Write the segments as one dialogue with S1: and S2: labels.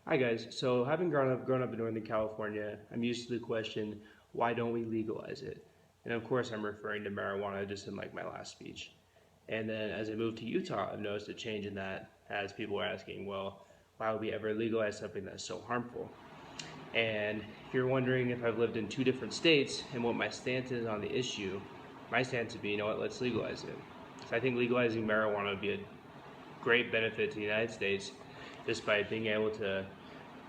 S1: Hi guys. So having grown up in Northern California, I'm used to the question, why don't we legalize it? And of course I'm referring to marijuana just in like my last speech. And then as I moved to Utah, I've noticed a change in that as people are asking, well, why would we ever legalize something that's so harmful? And if you're wondering if I've lived in two different states and what my stance is on the issue, my stance would be, you know what, let's legalize it. So I think legalizing marijuana would be a great benefit to the United States just by being able to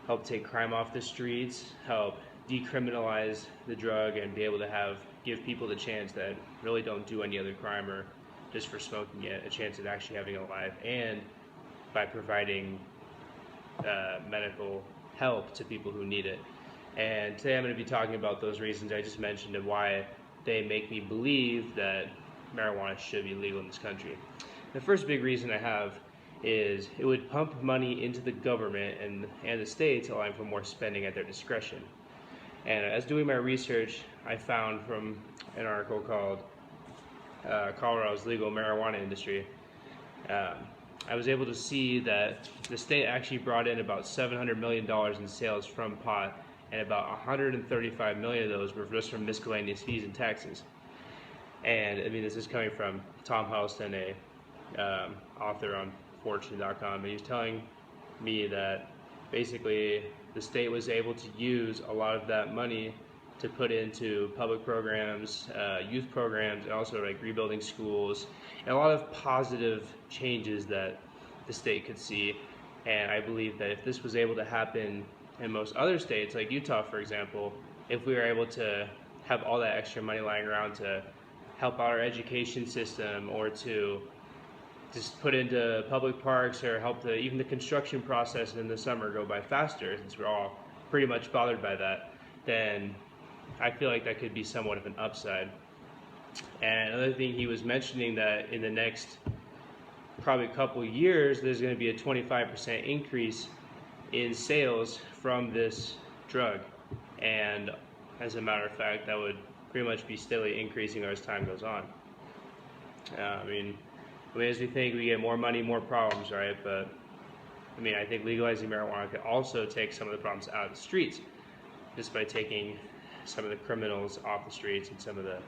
S1: help take crime off the streets, help decriminalize the drug, and be able to give people the chance that really don't do any other crime or just for smoking it a chance at actually having a life, and by providing medical help to people who need it. And today I'm going to be talking about those reasons I just mentioned and why they make me believe that marijuana should be legal in this country. The first big reason I have is it would pump money into the government and the states, allowing for more spending at their discretion. And as doing my research, I found from an article called Colorado's Legal Marijuana Industry, um, I was able to see that the state actually brought in about $700 million in sales from pot, and about 135 million of those were just from miscellaneous fees and taxes. And I mean, this is coming from Tom Houston, a author on Fortune.com, and he's telling me that basically the state was able to use a lot of that money to put into public programs, youth programs, and also like rebuilding schools, and a lot of positive changes that the state could see. And I believe that if this was able to happen in most other states, like Utah, for example, if we were able to have all that extra money lying around to help out our education system or to just put into public parks or help even the construction process in the summer go by faster, since we're all pretty much bothered by that, then I feel like that could be somewhat of an upside. And another thing, he was mentioning that in the next probably couple of years, there's going to be a 25% increase in sales from this drug. And as a matter of fact, that would pretty much be steadily increasing as time goes on. I mean, as we think we get more money, more problems, right? But I mean, I think legalizing marijuana could also take some of the problems out of the streets, just by taking some of the criminals off the streets and some of the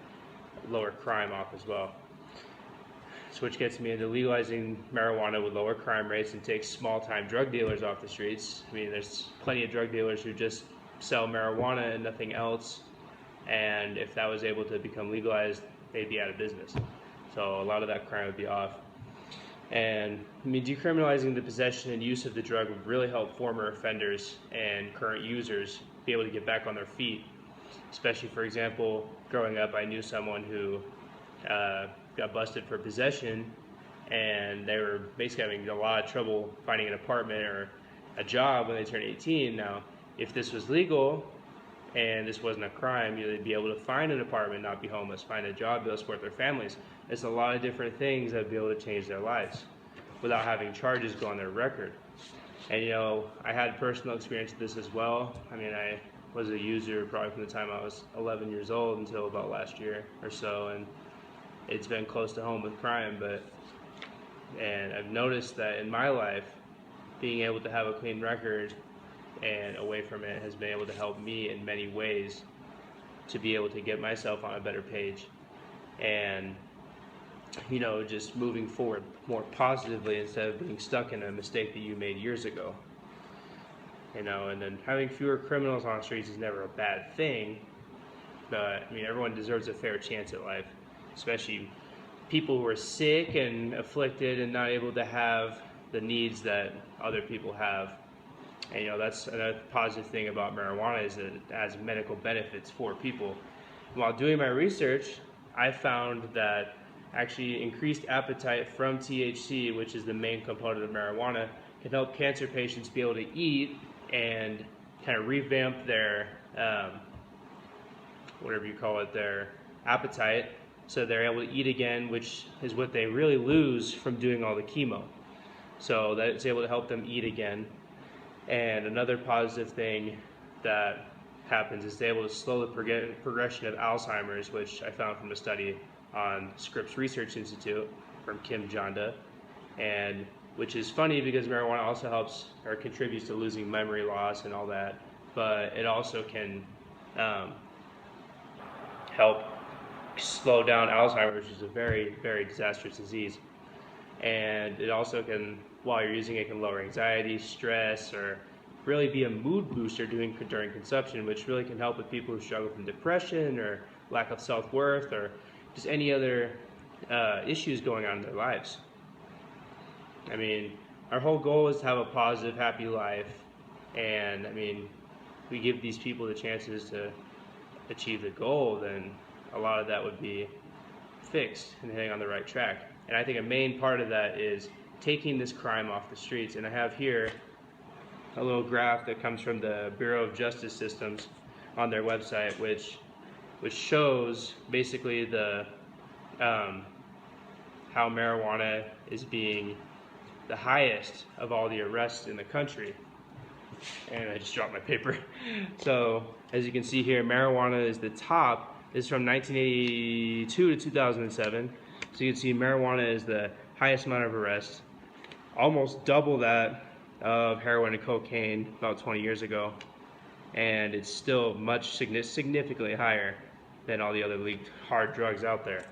S1: lower crime off as well. So which gets me into legalizing marijuana with lower crime rates and takes small-time drug dealers off the streets. I mean, there's plenty of drug dealers who just sell marijuana and nothing else, and if that was able to become legalized, they'd be out of business. So a lot of that crime would be off. And I mean, decriminalizing the possession and use of the drug would really help former offenders and current users be able to get back on their feet. Especially, for example, growing up, I knew someone who got busted for possession, and they were basically having a lot of trouble finding an apartment or a job when they turned 18. Now, if this was legal and this wasn't a crime, they'd be able to find an apartment, not be homeless, find a job, be able to support their families. It's a lot of different things that would be able to change their lives without having charges go on their record. And you know, I had personal experience with this as well. I mean, I was a user probably from the time I was 11 years old until about last year or so, and it's been close to home with crime. And I've noticed that in my life, being able to have a clean record and away from it has been able to help me in many ways to be able to get myself on a better page and, you know, just moving forward more positively instead of being stuck in a mistake that you made years ago. You know, and then having fewer criminals on the streets is never a bad thing, but I mean, everyone deserves a fair chance at life, especially people who are sick and afflicted and not able to have the needs that other people have. And you know, that's another positive thing about marijuana, is that it has medical benefits for people. And while doing my research, I found that actually increased appetite from THC, which is the main component of marijuana, can help cancer patients be able to eat and kind of revamp their, whatever you call it, their appetite, so they're able to eat again, which is what they really lose from doing all the chemo. So that it's able to help them eat again. And another positive thing that happens is they're able to slow the progression of Alzheimer's, which I found from a study on Scripps Research Institute from Kim Jonda. And which is funny because marijuana also helps or contributes to losing memory loss and all that, but it also can help slow down Alzheimer's, which is a very, very disastrous disease. And it also can, while you're using it, can lower anxiety, stress, or really be a mood booster during consumption, which really can help with people who struggle from depression or lack of self-worth or just any other issues going on in their lives. I mean, our whole goal is to have a positive, happy life, and I mean, we give these people the chances to achieve the goal, then a lot of that would be fixed and heading on the right track. And I think a main part of that is taking this crime off the streets. And I have here a little graph that comes from the Bureau of Justice Systems on their website, which shows basically the how marijuana is being the highest of all the arrests in the country. And I just dropped my paper. So as you can see here, marijuana is the top. This is from 1982 to 2007. So you can see marijuana is the highest amount of arrests, almost double that of heroin and cocaine about 20 years ago. And it's still much significantly higher than all the other leaked hard drugs out there.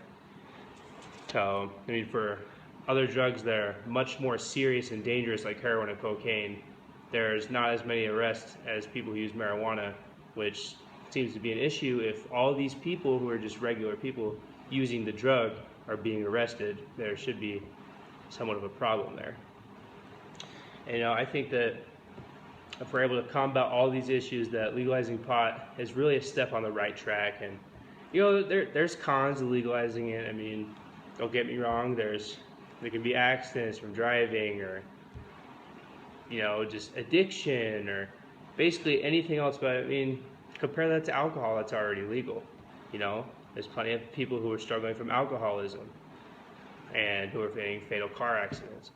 S1: So, I mean, for other drugs that are much more serious and dangerous like heroin and cocaine, there's not as many arrests as people who use marijuana, which seems to be an issue. If all these people who are just regular people using the drug are being arrested, there should be somewhat of a problem there. And I think that if we're able to combat all these issues, that legalizing pot is really a step on the right track. And there's cons to legalizing it. I mean, don't get me wrong, there can be accidents from driving, or just addiction, or basically anything else. But I mean, compare that to alcohol that's already legal. There's plenty of people who are struggling from alcoholism and who are getting fatal car accidents.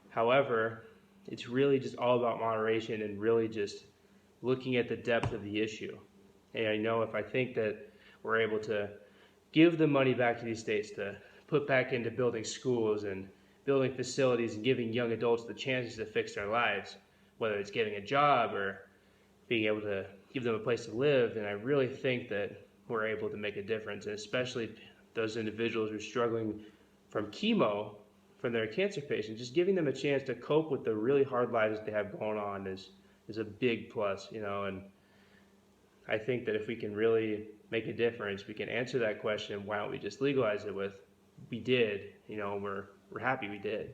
S1: However, it's really just all about moderation and really just looking at the depth of the issue. And if I think that we're able to give the money back to these states to put back into building schools and building facilities and giving young adults the chances to fix their lives, whether it's getting a job or being able to give them a place to live, and I really think that we're able to make a difference. And especially those individuals who are struggling from chemo, from their cancer patients, just giving them a chance to cope with the really hard lives that they have going on is a big plus, and I think that if we can really make a difference, we can answer that question, why don't we just legalize it, with we did, we're happy we did.